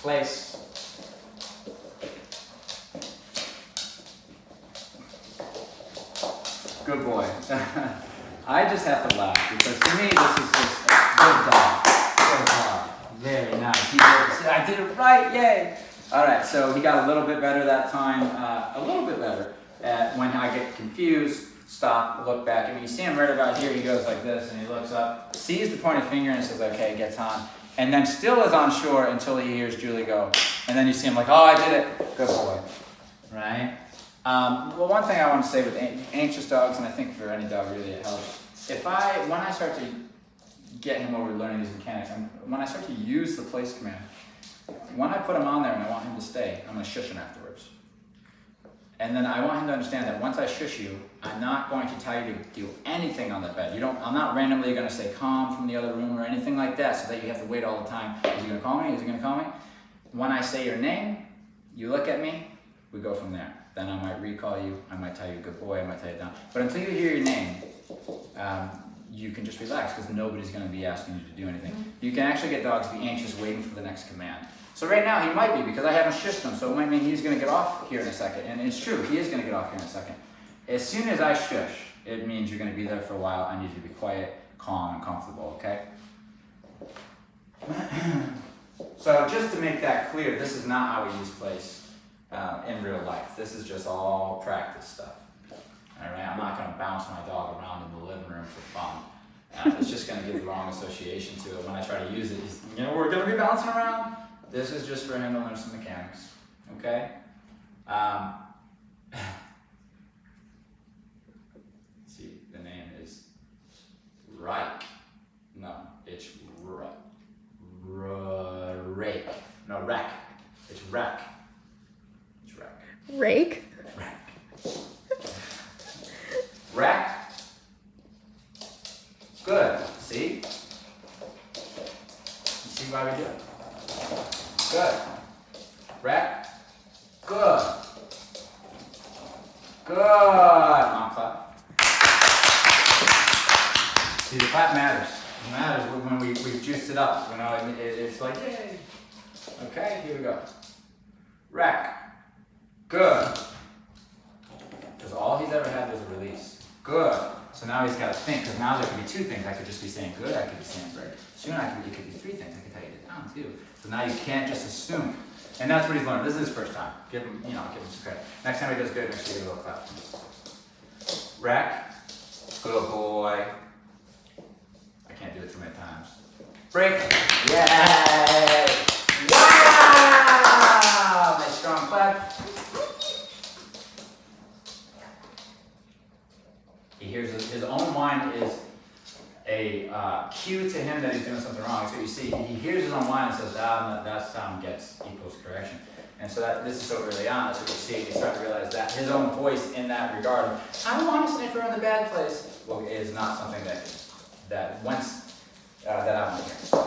Place. Good boy. I just have to laugh because to me this is just good dog. Good dog. Very nice. I did it right. Yay. All right. So he got a little bit better that time. A little bit better. When I get confused, stop, look back. I mean, you see him right about here. He goes like this and he looks up, sees the pointed finger and says, okay, gets on. And then still is on shore until he hears Julie go. And then you see him like, oh, I did it. Good boy. Right? Well, one thing I want to say with anxious dogs, and I think for any dog really it helps, when I start to get him over learning these mechanics, when I start to use the place command, when I put him on there and I want him to stay, I'm going to shush him afterwards. And then I want him to understand that once I shush you, I'm not going to tell you to do anything on the bed. I'm not randomly going to say calm from the other room or anything like that so that you have to wait all the time. Is he going to call me? Is he going to call me? When I say your name, you look at me, we go from there. Then I might recall you, I might tell you good boy, I might tell you down. But until you hear your name, you can just relax because nobody's going to be asking you to do anything. You can actually get dogs to be anxious waiting for the next command. So right now he might be because I haven't shushed him, so it might mean he's going to get off here in a second. And it's true, he is going to get off here in a second. As soon as I shush, it means you're going to be there for a while. I need you to be quiet, calm, and comfortable, okay? So just to make that clear, this is not how we use place in real life. This is just all practice stuff. All right, I'm not going to bounce my dog around in the living room for fun. It's just going to give the wrong association to it. When I try to use it, we're going to be bouncing around. This is just for him to learn some mechanics, okay? See, the name is Reyk. No, it's Reyk. No, Reyk. It's Reyk. It's Reyk. Rake? Reyk. Reyk. Good. See? You see why we do it? Good. Reyk. Good. Good. Mom, clap. See, the clap matters. It matters when we've juiced it up. It's like, yay. Okay, here we go. Reyk. Good. Because all he's ever had was a release. Good. So now he's got to think, because now there could be two things. I could just be saying good, I could be saying great. Soon it could be three things. I could tell you to down too. So now you can't just assume. And that's what he's learned. This is his first time. Give him some credit. Next time he does good, make sure you give a little clap. Reyk. Good boy. I can't do it too many times. Break. Yay! Wow! Nice strong clap. He hears his own whine is a cue to him that he's doing something wrong. So you see, he hears his own whine and says, that sound gets equals correction. And so this is so early on, that's what you see. You start to realize that his own voice in that regard, I want to sniffer in the bad place, is not something that I want to hear.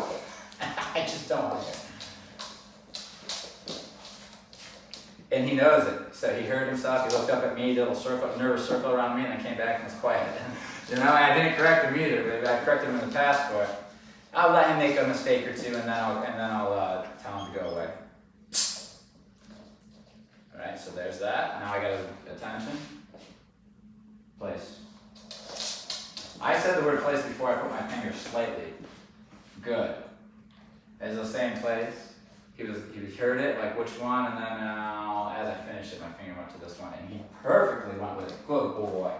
I just don't want to hear. And he knows it. So he heard himself, he looked up at me, did a little nervous circle around me, and then came back and was quiet. I didn't correct him either, but I corrected him in the past for it. I'll let him make a mistake or two, and then I'll tell him to go away. All right, so there's that. Now I got attention. Place. I said the word place before I put my finger slightly. Good. As I was saying place, he heard it, like which one, and then as I finished it, my finger went to this one, and he perfectly went with it. Good boy.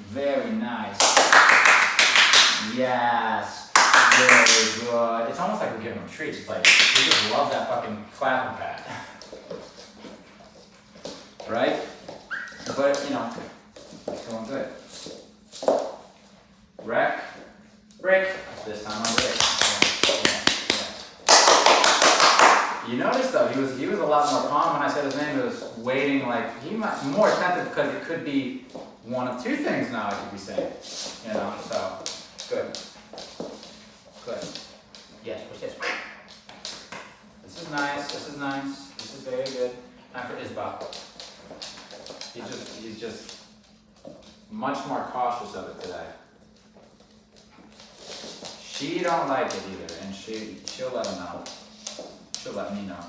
Very nice. Yes. Very good. It's almost like we're giving him treats. It's like he just loves that fucking clapping pad. Right? But it's going good. Reyk. Break. This time on break. You notice though, he was a lot more calm when I said his name. He was waiting, like he might more attentive because it could be one of two things now I could be saying. So good. Good. Yes, what's this? This is nice, this is nice, this is very good. Time for Isbah. He's just much more cautious of it today. She don't like it either, and she'll let him know. she'll let me know.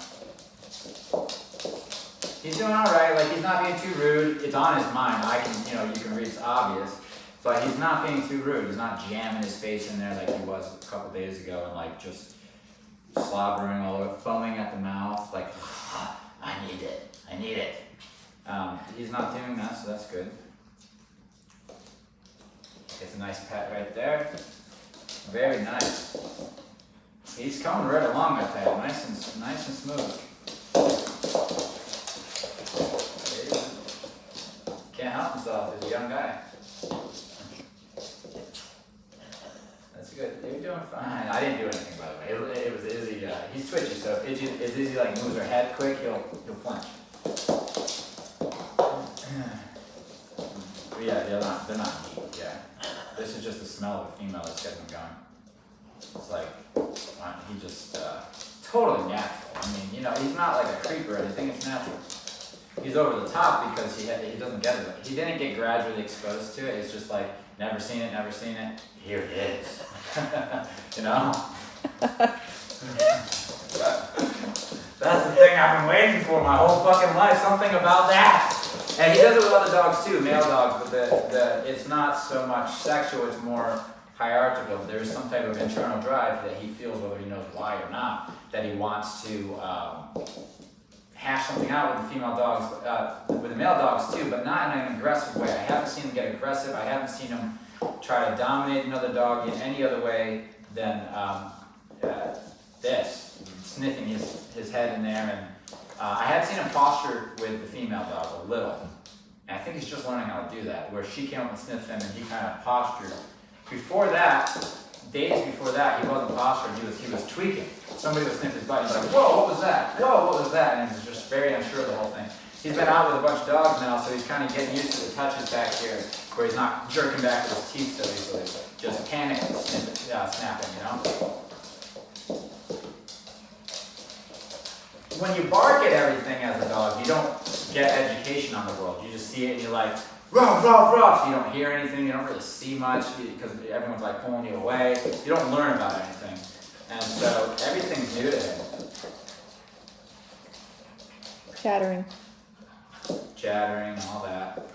He's doing all right. Like, he's not being too rude. It's on his mind. I can, you know, you can read it's obvious, but he's not being too rude. He's not jamming his face in there like he was a couple days ago and like just slobbering all over, foaming at the mouth, like, I need it. I need it. He's not doing that, so that's good. It's a nice pet right there. Very nice. He's coming right along with that, nice and smooth. Can't help himself. He's a young guy. That's good. You're doing fine. I didn't do anything, by the way. It was Izzy. He's twitchy, so if Izzy like moves her head quick, he'll flinch. But yeah, they're not heat. Yeah. This is just the smell of the female that's getting him going. It's like he just totally natural. I mean, you know, he's not like a creep or anything. It's natural. He's over the top because he doesn't get it. He didn't get gradually exposed to it. It's just like never seen it. Here it is. You know. That's the thing I've been waiting for my whole fucking life. Something about that. And he does it with other dogs too, male dogs. But it's not so much sexual. It's more hierarchical. There's some type of internal drive that he feels, whether he knows why or not, that he wants to hash something out with the female dogs, with the male dogs too, but not in an aggressive way. I haven't seen him get aggressive. I haven't seen him try to dominate another dog in any other way than this, sniffing his head in there. And I had seen him posture with the female dog a little, and I think he's just learning how to do that, where she came up and sniffed him and he kind of postured. Before that, days before that, he wasn't posturing, he was tweaking. Somebody would sniff his butt, he's like, whoa, what was that? Whoa, what was that? And he was just very unsure of the whole thing. He's been out with a bunch of dogs now, so he's kind of getting used to the touches back here, where he's not jerking back with his teeth so easily, just panicking, snapping, you know? When you bark at everything as a dog, you don't get education on the world. You just see it and you're like, ruff, ruff, ruff. So you don't hear anything, you don't really see much because everyone's like pulling you away. You don't learn about anything. And so everything's new to him. Chattering And all that.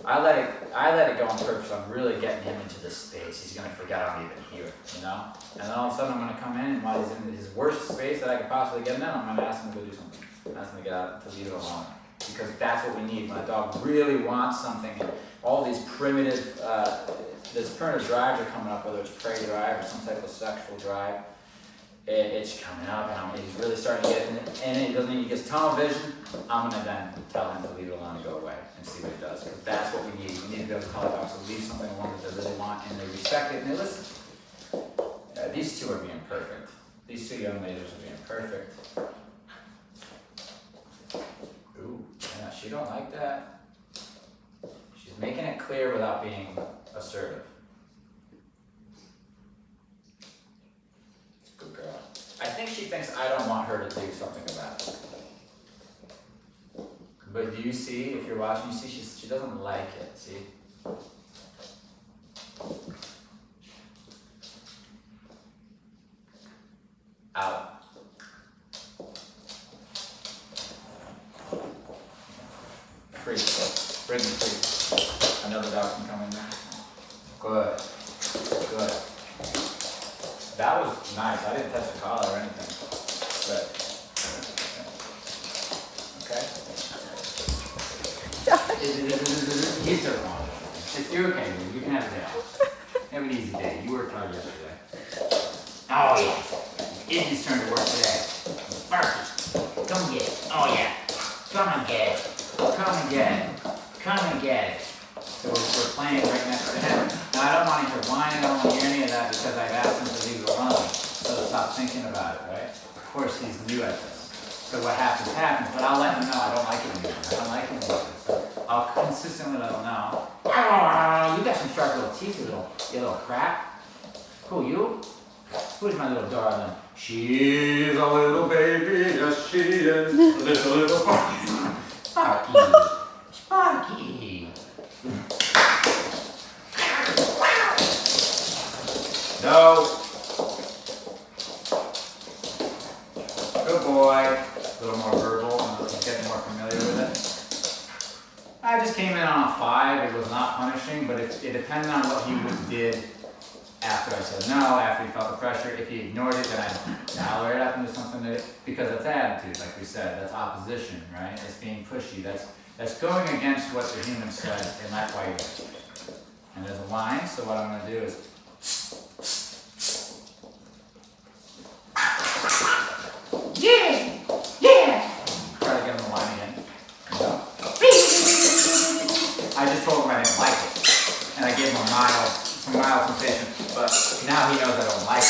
I let it go on purpose. I'm really getting him into this space. He's gonna forget I'm even here, you know? And then all of a sudden I'm gonna come in, and while he's in his worst space that I could possibly get him in, I'm gonna ask him to go do something. Ask him to get out, to leave it alone. Because that's what we need. When a dog really wants something, and all these primitive drives are coming up, whether it's prey drive or some type of sexual drive, it's coming up, and he's really starting to get in it. He gets tunnel vision. I'm gonna then tell him to leave it alone and go away and see what he does. Because that's what we need. We need to be able to tell dogs to leave something alone that they really want, and they respect it and they listen. These two are being perfect. These two young ladies are being perfect. Ooh, yeah, she don't like that. She's making it clear without being assertive. It's a good girl. I think she thinks I don't want her to do something about it. But do you see, if you're watching, you see she doesn't like it, see? Out. Free. Bring me free. Another dog can come in there. Good. Good. That was nice. I didn't touch the collar or anything. Good. Okay. He's so wrong. You're okay, dude. You can have a day off. Have an easy day. You worked hard yesterday. Oh, yeah. Izzy's turn to work today. Sparky, come get it. Oh, yeah. Come and get it. Come and get it. Come and get it. So we're playing right next to him. Now, I don't want him to whine. I don't want to hear any of that because I've asked him to leave it alone. So to stop thinking about it, right? Of course, he's new at this. So what happens, happens. But I'll let him know I don't like it anymore. I don't like it anymore. So I'll consistently let him know. Oh, you got some sharp little teeth, you little crap. Who, you? Who's my little darling? She's a little baby, yes she is. Little Sparky. Sparky. Sparky. No. Go Good boy. A little more verbal, and he's getting more familiar with it. I just came in on a 5. It was not punishing, but it depended on what he did after I said no, after he felt the pressure. If he ignored it, then I'd dial it up into something that, because that's attitude, like we said, that's opposition, right? It's being pushy. That's going against what the human said, and that's why you're. And there's a line, so what I'm going to do is. Yeah! Yeah! Try to get him the line again. No. I just told him I didn't like it. And I gave him some mild sensation, but now he knows I don't like it.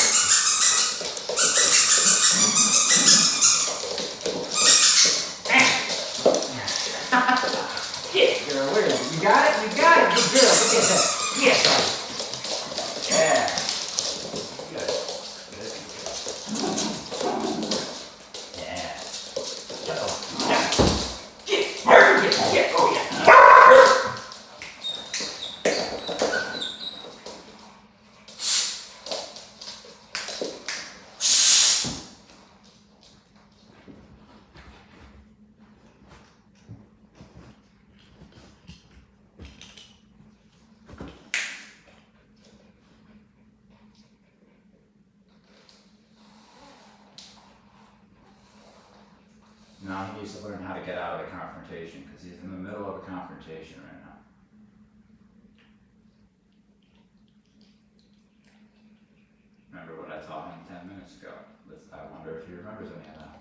Yeah, girl, where is it? You got it? You got it! Good girl, look at that. Yes, right. Yeah. Good. Yeah. Yeah. Oh, yeah. Now he needs to learn how to get out of the confrontation because he's in the middle of a confrontation right now. Remember what I taught him 10 minutes ago? I wonder if he remembers any of that.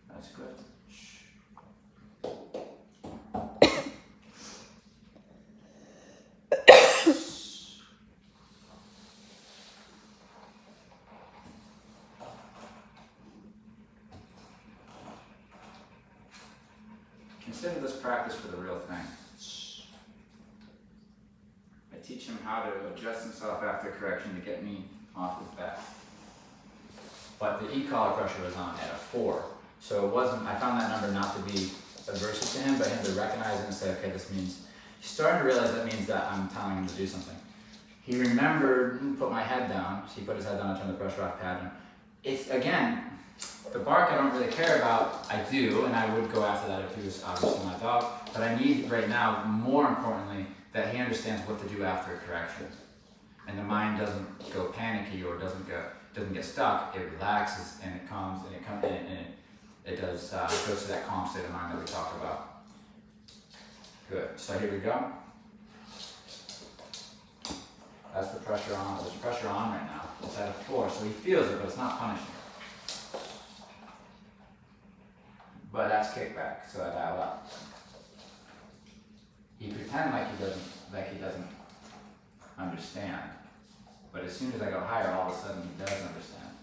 That's good. Consider this practice for the real thing. I teach him how to adjust himself after correction to get me off his back. But the e-collar pressure was on at a 4. So it wasn't, I found that number not to be aversive to him, but him to recognize it and say, okay, this means, he's starting to realize that means that I'm telling him to do something. He remembered, put my head down, so he put his head down and turned the pressure off pattern. It's, again, the bark I don't really care about, I do, and I would go after that if he was obviously my dog, but I need right now, more importantly, that he understands what to do after a correction. And the mind doesn't go panicky or doesn't get stuck, it relaxes and it calms and it does goes to that calm state of mind that we talked about. Good, so here we go. That's the pressure on, there's pressure on right now. It's at a 4, so he feels it, but it's not punishing. But that's kickback, so I dial up. He pretends like he doesn't understand. But as soon as I go higher, all of a sudden he does understand.